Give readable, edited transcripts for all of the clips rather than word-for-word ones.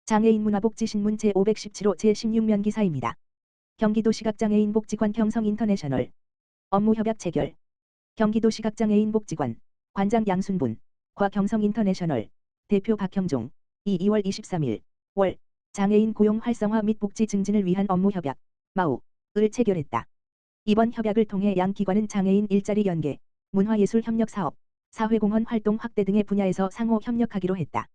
장애인 문화복지신문 제517호 제16면 기사입니다. 경기도 시각장애인 복지관 경성인터내셔널 업무 협약 체결. 경기도 시각장애인 복지관 관장 양순분 과 경성인터내셔널 대표 박형종 2월 23일 월 장애인 고용 활성화 및 복지 증진을 위한 업무 협약 MAU를 체결했다. 이번 협약을 통해 양 기관은 장애인 일자리 연계, 문화예술 협력 사업, 사회공헌 활동 확대 등의 분야에서 상호 협력하기로 했다.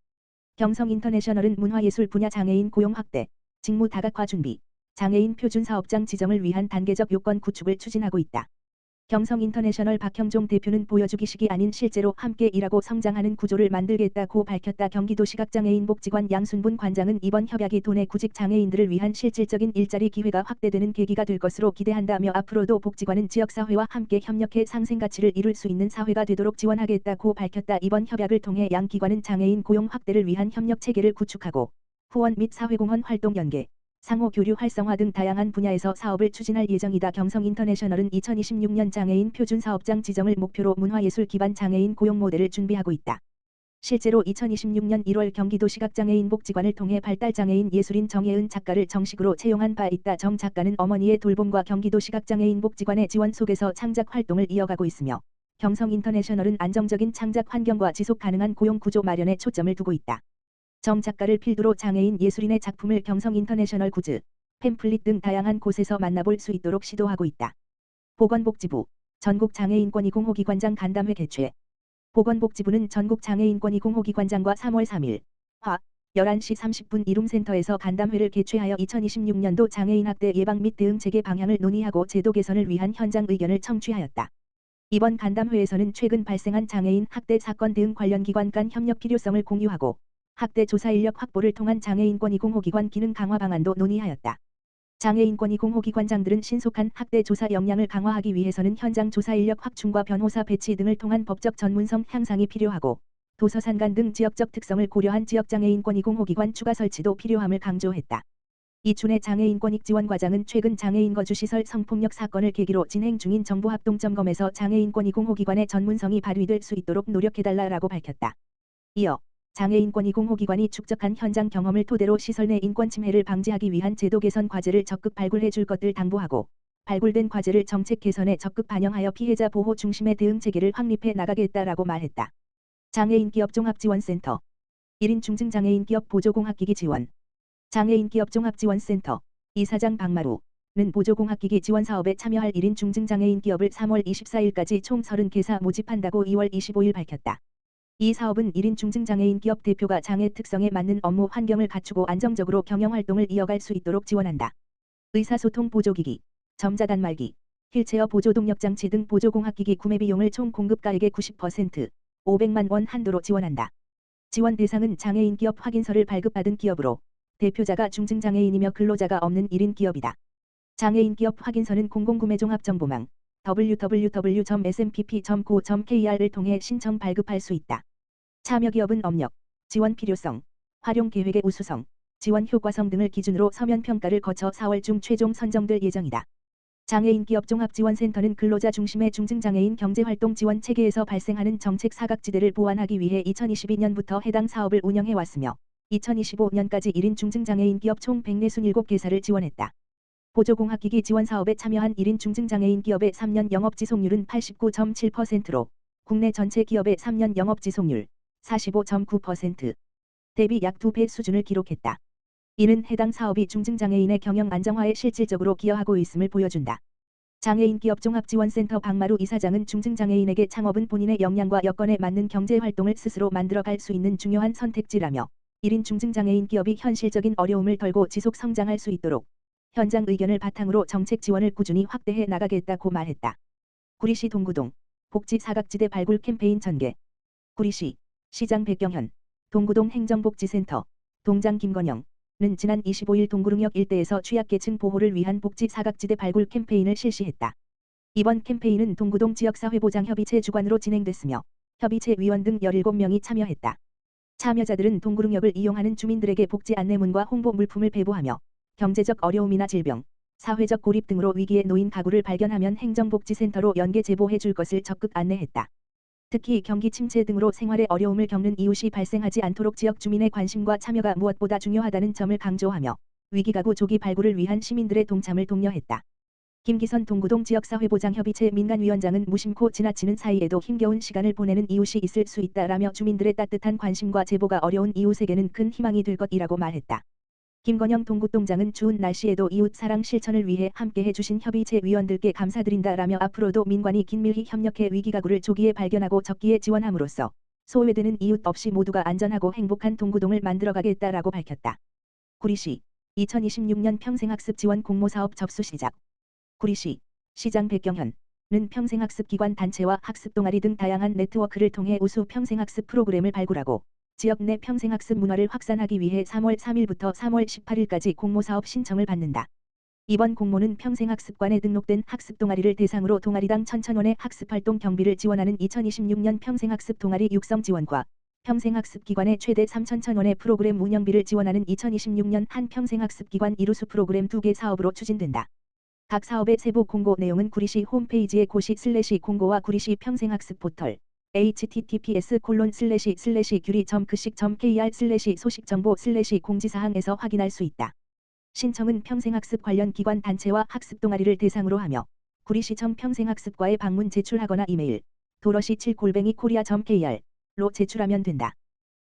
경성인터내셔널은 문화예술 분야 장애인 고용 확대, 직무 다각화 준비, 장애인 표준 사업장 지정을 위한 단계적 요건 구축을 추진하고 있다. 경성인터내셔널 박형종 대표는 보여주기식이 아닌 실제로 함께 일하고 성장하는 구조를 만들겠다고 밝혔다. 경기도 시각장애인 복지관 양순분 관장은 이번 협약이 도내 구직 장애인들을 위한 실질적인 일자리 기회가 확대되는 계기가 될 것으로 기대한다며 앞으로도 복지관은 지역사회와 함께 협력해 상생가치를 이룰 수 있는 사회가 되도록 지원하겠다고 밝혔다. 이번 협약을 통해 양 기관은 장애인 고용 확대를 위한 협력체계를 구축하고 후원 및 사회공헌 활동 연계, 상호 교류 활성화 등 다양한 분야에서 사업을 추진할 예정이다. 경성인터내셔널은 2026년 장애인 표준 사업장 지정을 목표로 문화예술 기반 장애인 고용 모델을 준비하고 있다. 실제로 2026년 1월 경기도 시각장애인 복지관을 통해 발달장애인 예술인 정예은 작가를 정식으로 채용한 바 있다. 정 작가는 어머니의 돌봄과 경기도 시각장애인 복지관의 지원 속에서 창작 활동을 이어가고 있으며 경성인터내셔널은 안정적인 창작 환경과 지속 가능한 고용 구조 마련에 초점을 두고 있다. 정 작가를 필두로 장애인 예술인의 작품을 경성인터내셔널 굿즈, 팸플릿 등 다양한 곳에서 만나볼 수 있도록 시도하고 있다. 보건복지부 전국장애인권익공호기관장 간담회 개최. 보건복지부는 전국장애인권익공호기관장과 3월 3일 화 11시 30분 이룸센터에서 간담회를 개최하여 2026년도 장애인 학대 예방 및 대응 체계 방향을 논의하고 제도 개선을 위한 현장 의견을 청취하였다. 이번 간담회에서는 최근 발생한 장애인 학대 사건 대응 관련 기관 간 협력 필요성을 공유하고 학대 조사 인력 확보를 통한 장애인권익공호기관 기능 강화 방안도 논의하였다. 장애인권익공호기관장들은 신속한 학대 조사 역량을 강화하기 위해서는 현장 조사 인력 확충과 변호사 배치 등을 통한 법적 전문성 향상이 필요하고 도서산간 등 지역적 특성을 고려한 지역장애인권익공호기관 추가 설치도 필요함을 강조했다. 이춘혜 장애인권익지원과장은 최근 장애인 거주시설 성폭력 사건을 계기로 진행 중인 정보합동점검에서 장애인권익공호기관의 전문성이 발휘될 수 있도록 노력해달라라고 밝혔다. 이어 장애인권익공호기관이 축적한 현장 경험을 토대로 시설 내 인권 침해를 방지하기 위한 제도 개선 과제를 적극 발굴해 줄 것을 당부하고 발굴된 과제를 정책 개선에 적극 반영하여 피해자 보호 중심의 대응 체계를 확립해 나가겠다라고 말했다. 장애인기업 종합지원센터 1인 중증장애인 기업 보조공학기기 지원. 장애인기업 종합지원센터 이사장 박마루는 보조공학기기 지원 사업에 참여할 1인 중증장애인 기업을 3월 24일까지 총 30개사 모집한다고 2월 25일 밝혔다. 이 사업은 1인 중증장애인 기업 대표가 장애 특성에 맞는 업무 환경을 갖추고 안정적으로 경영활동을 이어갈 수 있도록 지원한다. 의사소통 보조기기, 점자단말기, 휠체어 보조동력장치 등 보조공학기기 구매 비용을 총 공급가액의 90%, 500만 원 한도로 지원한다. 지원 대상은 장애인 기업 확인서를 발급받은 기업으로 대표자가 중증장애인이며 근로자가 없는 1인 기업이다. 장애인 기업 확인서는 공공구매종합정보망 www.smpp.go.kr을 통해 신청 발급할 수 있다. 참여기업은 업력, 지원 필요성, 활용 계획의 우수성, 지원 효과성 등을 기준으로 서면 평가를 거쳐 4월 중 최종 선정될 예정이다. 장애인 기업 종합지원센터는 근로자 중심의 중증장애인 경제활동 지원 체계에서 발생하는 정책 사각지대를 보완하기 위해 2022년부터 해당 사업을 운영해 왔으며 2025년까지 1인 중증장애인 기업 총 147개사를 지원했다. 보조공학기기 지원 사업에 참여한 1인 중증장애인 기업의 3년 영업지속률은 89.7%로 국내 전체 기업의 3년 영업지속률 45.9% 대비 약 2배 수준을 기록했다. 이는 해당 사업이 중증장애인의 경영 안정화에 실질적으로 기여하고 있음을 보여준다. 장애인 기업 종합지원센터 박마루 이사장은 중증장애인에게 창업은 본인의 역량과 여건에 맞는 경제활동을 스스로 만들어갈 수 있는 중요한 선택지라며 1인 중증장애인 기업이 현실적인 어려움을 덜고 지속 성장할 수 있도록 현장 의견을 바탕으로 정책 지원을 꾸준히 확대해 나가겠다고 말했다. 구리시 동구동 복지 사각지대 발굴 캠페인 전개. 구리시 시장 백경현 동구동 행정복지센터 동장 김건영은 지난 25일 동구릉역 일대에서 취약계층 보호를 위한 복지 사각지대 발굴 캠페인을 실시했다. 이번 캠페인은 동구동 지역사회보장협의체 주관으로 진행됐으며 협의체 위원 등 17명이 참여했다. 참여자들은 동구릉역을 이용하는 주민들에게 복지 안내문과 홍보 물품을 배부하며 경제적 어려움이나 질병, 사회적 고립 등으로 위기에 놓인 가구를 발견하면 행정복지센터로 연계 제보해 줄 것을 적극 안내했다. 특히 경기 침체 등으로 생활에 어려움을 겪는 이웃이 발생하지 않도록 지역 주민의 관심과 참여가 무엇보다 중요하다는 점을 강조하며 위기가구 조기 발굴을 위한 시민들의 동참을 독려했다. 김기선 동구동 지역사회보장협의체 민간위원장은 무심코 지나치는 사이에도 힘겨운 시간을 보내는 이웃이 있을 수 있다라며 주민들의 따뜻한 관심과 제보가 어려운 이웃에게는 큰 희망이 될 것이라고 말했다. 김건영 동구동장은 추운 날씨에도 이웃 사랑 실천을 위해 함께해 주신 협의체 위원들께 감사드린다라며 앞으로도 민관이 긴밀히 협력해 위기가구를 조기에 발견하고 적기에 지원함으로써 소외되는 이웃 없이 모두가 안전하고 행복한 동구동을 만들어가겠다라고 밝혔다. 구리시 2026년 평생학습 지원 공모사업 접수 시작. 구리시 시장 백경현은 평생학습기관 단체와 학습동아리 등 다양한 네트워크를 통해 우수 평생학습 프로그램을 발굴하고 지역 내 평생학습 문화를 확산하기 위해 3월 3일부터 3월 18일까지 공모사업 신청을 받는다. 이번 공모는 평생학습관에 등록된 학습동아리를 대상으로 동아리당 1,000원의 학습활동 경비를 지원하는 2026년 평생학습 동아리 육성 지원과 평생학습기관에 최대 3,100원의 프로그램 운영비를 지원하는 2026년 한 평생학습기관 이루수 프로그램 2개 사업으로 추진된다. 각 사업의 세부 공고 내용은 구리시 홈페이지에 고시/공고와 구리시 평생학습 포털 https://gyri.kr/소식정보/공지사항에서 확인할 수 있다. 신청은 평생학습 관련 기관 단체와 학습동아리를 대상으로 하며 구리시청 평생학습과에 방문 제출하거나 이메일 도러시7@korea.kr로 제출하면 된다.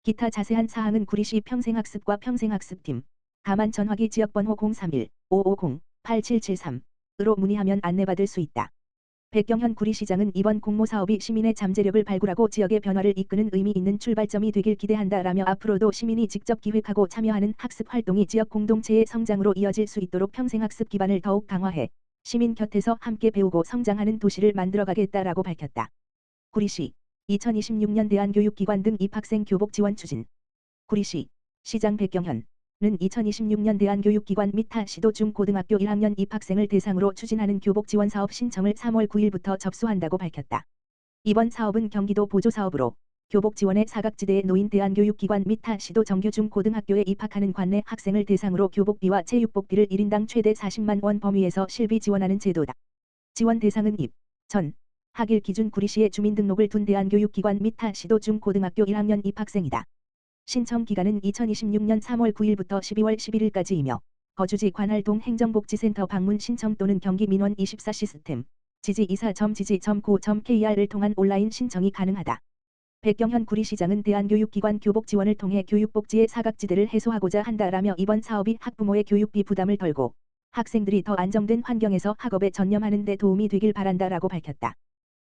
기타 자세한 사항은 구리시 평생학습과 평생학습팀 다만 전화기 지역번호 031-550-8773으로 문의하면 안내받을 수 있다. 백경현 구리시장은 이번 공모사업이 시민의 잠재력을 발굴하고 지역의 변화를 이끄는 의미 있는 출발점이 되길 기대한다라며 앞으로도 시민이 직접 기획하고 참여하는 학습 활동이 지역 공동체의 성장으로 이어질 수 있도록 평생학습 기반을 더욱 강화해 시민 곁에서 함께 배우고 성장하는 도시를 만들어가겠다라고 밝혔다. 구리시 2026년 대안교육기관 등 입학생 교복 지원 추진. 구리시 시장 백경현은 2026년 대안교육기관 및 타 시도 중고등학교 1학년 입학생을 대상으로 추진하는 교복 지원 사업 신청을 3월 9일부터 접수한다고 밝혔다. 이번 사업은 경기도 보조사업으로 교복 지원의 사각지대에 놓인 대안교육기관 및 타 시도 정규 중고등학교에 입학하는 관내 학생을 대상으로 교복비와 체육복비를 1인당 최대 40만 원 범위에서 실비 지원하는 제도다. 지원 대상은 입, 전, 학일 기준 구리시에 주민등록을 둔 대안교육기관 및 타 시도 중고등학교 1학년 입학생이다. 신청 기간은 2026년 3월 9일부터 12월 11일까지이며 거주지 관할동 행정복지센터 방문 신청 또는 경기 민원 24 시스템 지지이사.지지.go.kr을 통한 온라인 신청이 가능하다. 백경현 구리시장은 대안교육기관 교복 지원을 통해 교육복지의 사각지대를 해소하고자 한다라며 이번 사업이 학부모의 교육비 부담을 덜고 학생들이 더 안정된 환경에서 학업에 전념하는 데 도움이 되길 바란다라고 밝혔다.